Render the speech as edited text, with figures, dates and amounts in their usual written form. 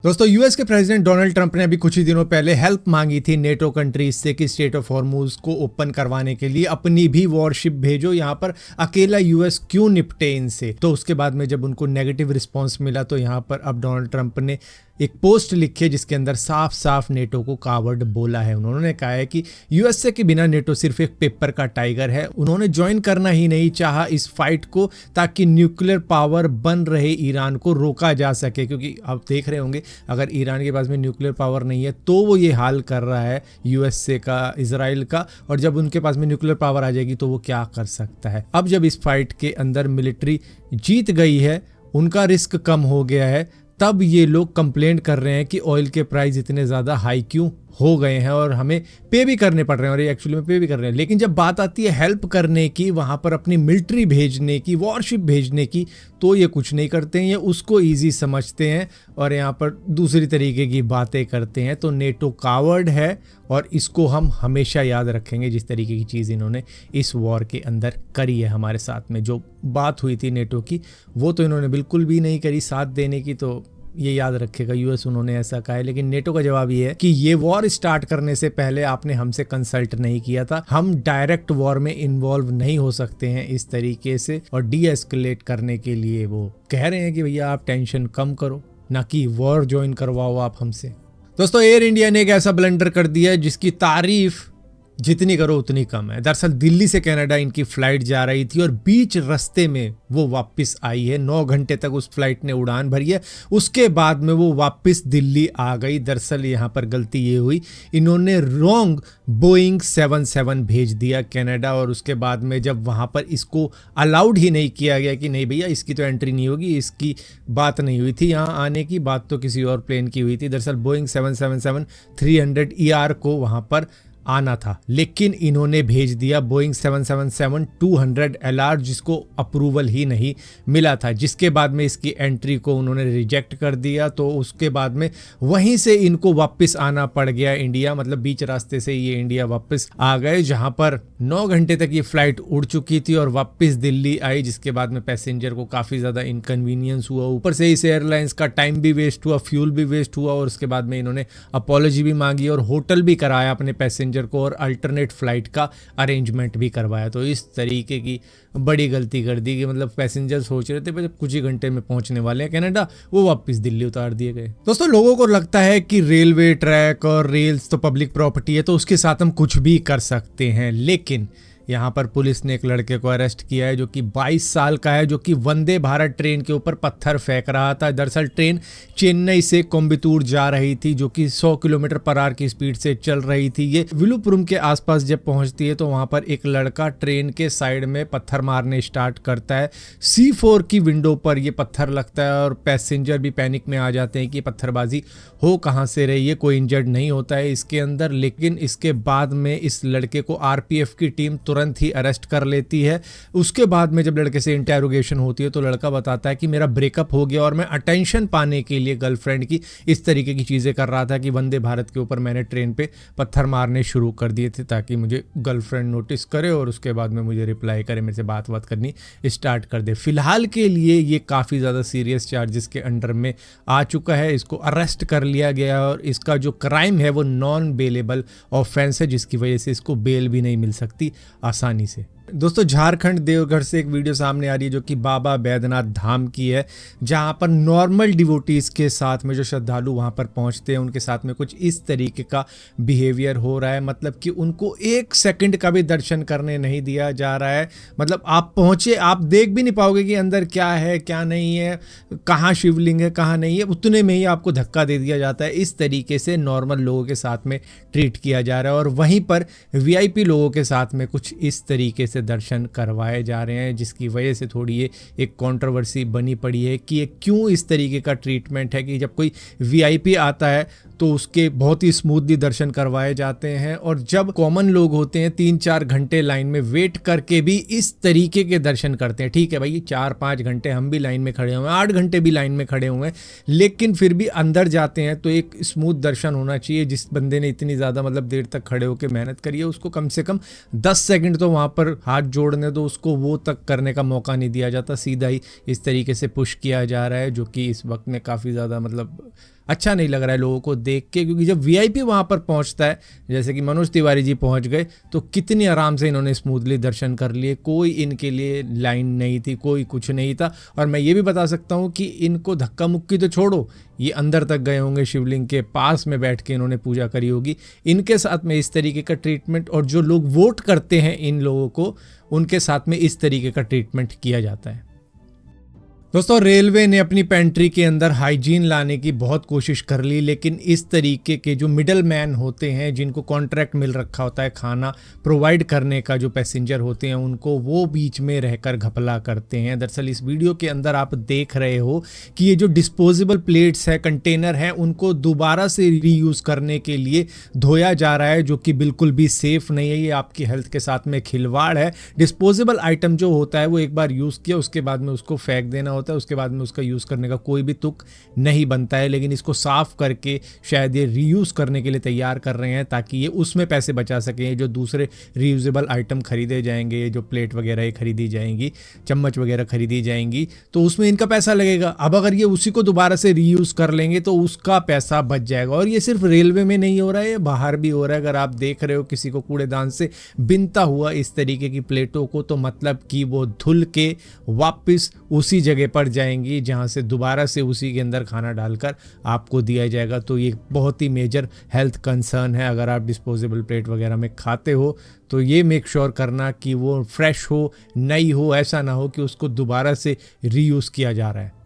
दोस्तों यूएस के president Donald Trump ने अभी कुछ ही दिनों पहले हेल्प मांगी थी नेटो कंट्रीज से कि स्ट्रेट ऑफ हॉर्मुज को ओपन करवाने के लिए अपनी भी वॉरशिप भेजो, यहाँ पर अकेला यूएस क्यों निपटे इनसे। तो उसके बाद में जब उनको नेगेटिव रिस्पांस मिला तो यहाँ पर अब डोनाल्ड ट्रंप ने एक पोस्ट लिखी है जिसके अंदर साफ साफ नेटो को कावर्ड बोला है। उन्होंने कहा है कि यूएसए के बिना नेटो सिर्फ एक पेपर का टाइगर है। उन्होंने ज्वाइन करना ही नहीं चाहा इस फाइट को ताकि न्यूक्लियर पावर बन रहे ईरान को रोका जा सके, क्योंकि आप देख रहे होंगे अगर ईरान के पास में न्यूक्लियर पावर नहीं है तो वो ये हाल कर रहा है यूएसए का, इजराइल का, और जब उनके पास में न्यूक्लियर पावर आ जाएगी तो वो क्या कर सकता है। अब जब इस फाइट के अंदर मिलिट्री जीत गई है, उनका रिस्क कम हो गया है, तब ये लोग कंप्लेंट कर रहे हैं कि ऑयल के प्राइस इतने ज़्यादा हाई क्यों हो गए हैं और हमें पे भी करने पड़ रहे हैं, और ये एक्चुअली में पे भी कर रहे हैं। लेकिन जब बात आती है हेल्प करने की, वहाँ पर अपनी मिलिट्री भेजने की, वॉरशिप भेजने की, तो ये कुछ नहीं करते हैं, ये उसको ईजी समझते हैं और यहाँ पर दूसरी तरीके की बातें करते हैं। तो नेटो कावर्ड है और इसको हम हमेशा याद रखेंगे। जिस तरीके की चीज़ इन्होंने इस वॉर के अंदर करी है हमारे साथ में, जो बात हुई थी नेटो की, वो तो इन्होंने बिल्कुल भी नहीं करी साथ देने की। तो ये याद रखेगा यूएस, उन्होंने ऐसा कहा है। लेकिन नेटो का जवाब ये है कि ये वॉर स्टार्ट करने से पहले आपने हमसे कंसल्ट नहीं किया था, हम डायरेक्ट वॉर में इन्वॉल्व नहीं हो सकते हैं इस तरीके से। और डी एस्केलेट करने के लिए वो कह रहे हैं कि भैया आप टेंशन कम करो, ना कि वॉर ज्वाइन करवाओ आप हमसे। दोस्तों एयर इंडिया ने एक ऐसा ब्लंडर कर दिया है जिसकी तारीफ जितनी करो उतनी कम है। दरअसल दिल्ली से कनाडा इनकी फ्लाइट जा रही थी और बीच रास्ते में वो वापस आई है। 9 घंटे तक उस फ्लाइट ने उड़ान भरी है, उसके बाद में वो वापस दिल्ली आ गई। दरअसल यहाँ पर गलती ये हुई, इन्होंने रॉन्ग बोइंग 77 भेज दिया कनाडा, और उसके बाद में जब वहाँ पर इसको अलाउड ही नहीं किया गया कि नहीं भैया इसकी तो एंट्री नहीं होगी, इसकी बात नहीं हुई थी यहाँ आने की, बात तो किसी और प्लेन की हुई थी। दरअसल बोइंग 777-300 ER को वहाँ पर आना था, लेकिन इन्होंने भेज दिया बोइंग 777-200 LR, जिसको अप्रूवल ही नहीं मिला था, जिसके बाद में इसकी एंट्री को उन्होंने रिजेक्ट कर दिया। तो उसके बाद में वहीं से इनको वापस आना पड़ गया इंडिया, मतलब बीच रास्ते से ये इंडिया वापस आ गए, जहां पर 9 घंटे तक ये फ्लाइट उड़ चुकी थी और वापस दिल्ली आई, जिसके बाद में पैसेंजर को काफ़ी ज़्यादा इनकन्वीनियंस हुआ। ऊपर से इस एयरलाइंस का टाइम भी वेस्ट हुआ, फ्यूल भी वेस्ट हुआ, और उसके बाद में इन्होंने अपॉलॉजी भी मांगी और होटल भी कराया अपने पैसेंजर को और अल्टरनेट फ्लाइट का अरेंजमेंट भी करवाया। तो इस तरीके की बड़ी गलती कर दी कि मतलब पैसेंजर सोच रहे थे जब कुछ ही घंटे में पहुंचने वाले हैं कनाडा, वो वापस दिल्ली उतार दिए गए। दोस्तों लोगों को लगता है कि रेलवे ट्रैक और रेल्स तो पब्लिक प्रॉपर्टी है तो उसके साथ हम कुछ भी कर सकते हैं, लेकिन यहाँ पर पुलिस ने एक लड़के को अरेस्ट किया है जो कि 22 साल का है, जो कि वंदे भारत ट्रेन के ऊपर पत्थर फेंक रहा था। दरअसल ट्रेन चेन्नई से कोयम्बटूर जा रही थी, जो कि 100 किलोमीटर/आवर की स्पीड से चल रही थी। ये विलुपुरम के आसपास जब पहुंचती है तो वहाँ पर एक लड़का ट्रेन के साइड में पत्थर मारने स्टार्ट करता है। C4 की विंडो पर ये पत्थर लगता है और पैसेंजर भी पैनिक में आ जाते हैं कि पत्थरबाजी हो कहाँ से रही है। कोई इंजर्ड नहीं होता है इसके अंदर, लेकिन इसके बाद में इस लड़के को RPF की टीम तुरंत ही अरेस्ट कर लेती है। उसके बाद में जब लड़के से इंटेरोगेशन होती है तो लड़का बताता है कि मेरा ब्रेकअप हो गया और मैं अटेंशन पाने के लिए गर्लफ्रेंड की इस तरीके की चीज़ें कर रहा था कि वंदे भारत के ऊपर मैंने ट्रेन पे पत्थर मारने शुरू कर दिए थे ताकि मुझे गर्लफ्रेंड नोटिस करे और उसके बाद में मुझे रिप्लाई करे, मेरे से बात करनी स्टार्ट कर दे। फिलहाल के लिए ये काफ़ी ज़्यादा सीरियस चार्जेस के अंडर में आ चुका है, इसको अरेस्ट कर लिया गया और इसका जो क्राइम है वो नॉन बेलेबल ऑफेंस है, जिसकी वजह से इसको बेल भी नहीं मिल सकती आसानी से। दोस्तों झारखंड देवघर से एक वीडियो सामने आ रही है जो कि बाबा बैद्यनाथ धाम की है, जहां पर नॉर्मल डिवोटीज़ के साथ में जो श्रद्धालु वहां पर पहुंचते हैं उनके साथ में कुछ इस तरीके का बिहेवियर हो रहा है। मतलब कि उनको 1 सेकंड का भी दर्शन करने नहीं दिया जा रहा है। मतलब आप पहुंचे, आप देख भी नहीं पाओगे कि अंदर क्या है क्या नहीं है, कहाँ शिवलिंग है कहाँ नहीं है, उतने में ही आपको धक्का दे दिया जाता है। इस तरीके से नॉर्मल लोगों के साथ में ट्रीट किया जा रहा है और वहीं पर VIP लोगों के साथ में कुछ इस तरीके से दर्शन करवाए जा रहे हैं, जिसकी वजह से थोड़ी ये एक कंट्रोवर्सी बनी पड़ी है कि ये क्यों इस तरीके का ट्रीटमेंट है कि जब कोई VIP आता है तो उसके बहुत ही स्मूथली दर्शन करवाए जाते हैं, और जब कॉमन लोग होते हैं 3-4 घंटे लाइन में वेट करके भी इस तरीके के दर्शन करते हैं। ठीक है भाई, 4-5 घंटे हम भी लाइन में खड़े हुए हैं, 8 घंटे भी लाइन में खड़े हुए हैं, लेकिन फिर भी अंदर जाते हैं तो एक स्मूथ दर्शन होना चाहिए। जिस बंदे ने इतनी ज़्यादा मतलब देर तक खड़े होकर मेहनत करी है उसको कम से कम 10 सेकंड तो वहाँ पर हाथ जोड़ने दो, उसको वो तक करने का मौका नहीं दिया जाता, सीधा ही इस तरीके से पुश किया जा रहा है, जो कि इस वक्त में काफ़ी ज़्यादा मतलब अच्छा नहीं लग रहा है लोगों को देख के, क्योंकि जब वीआईपी वहाँ पर पहुँचता है, जैसे कि मनोज तिवारी जी पहुँच गए, तो कितनी आराम से इन्होंने स्मूथली दर्शन कर लिए, कोई इनके लिए लाइन नहीं थी, कोई कुछ नहीं था। और मैं ये भी बता सकता हूँ कि इनको धक्का मुक्की तो छोड़ो, ये अंदर तक गए होंगे, शिवलिंग के पास में बैठ के इन्होंने पूजा करी होगी। इनके साथ में इस तरीके का ट्रीटमेंट, और जो लोग वोट करते हैं इन लोगों को, उनके साथ में इस तरीके का ट्रीटमेंट किया जाता है। दोस्तों, रेलवे ने अपनी पेंट्री के अंदर हाइजीन लाने की बहुत कोशिश कर ली, लेकिन इस तरीके के जो मिडल मैन होते हैं, जिनको कॉन्ट्रैक्ट मिल रखा होता है खाना प्रोवाइड करने का, जो पैसेंजर होते हैं उनको, वो बीच में रहकर घपला करते हैं। दरअसल इस वीडियो के अंदर आप देख रहे हो कि ये जो डिस्पोजेबल प्लेट्स है, कंटेनर है, उनको दोबारा से रीयूज़ करने के लिए धोया जा रहा है, जो कि बिल्कुल भी सेफ़ नहीं है। ये आपकी हेल्थ के साथ में खिलवाड़ है। डिस्पोजेबल आइटम जो होता है वो एक बार यूज़ किया, उसके बाद में उसको फेंक देना होता है, उसके बाद में उसका यूज़ करने का कोई भी तुक नहीं बनता है। लेकिन इसको साफ़ करके शायद ये रीयूज़ करने के लिए तैयार कर रहे हैं, ताकि ये उसमें पैसे बचा सकें। जो दूसरे रीयूजेबल आइटम खरीदे जाएंगे, जो प्लेट वगैरह ये खरीदी जाएंगी, चम्मच वगैरह खरीदी जाएंगी, तो उसमें इनका पैसा लगेगा। अब अगर ये उसी को दोबारा से रीयूज़ कर लेंगे तो उसका पैसा बच जाएगा। और ये सिर्फ रेलवे में नहीं हो रहा है, ये बाहर भी हो रहा है। अगर आप देख रहे हो किसी को कूड़ेदान से बिनता हुआ इस तरीके की प्लेटों को, तो मतलब कि वो धुल के वापस उसी जगह पर जाएंगी जहां से दोबारा से उसी के अंदर खाना डालकर आपको दिया जाएगा। तो ये बहुत ही मेजर हेल्थ कंसर्न है। अगर आप डिस्पोजेबल प्लेट वगैरह में खाते हो तो ये मेक श्योर करना कि वो फ्रेश हो, नई हो, ऐसा ना हो कि उसको दोबारा से रीयूज़ किया जा रहा है।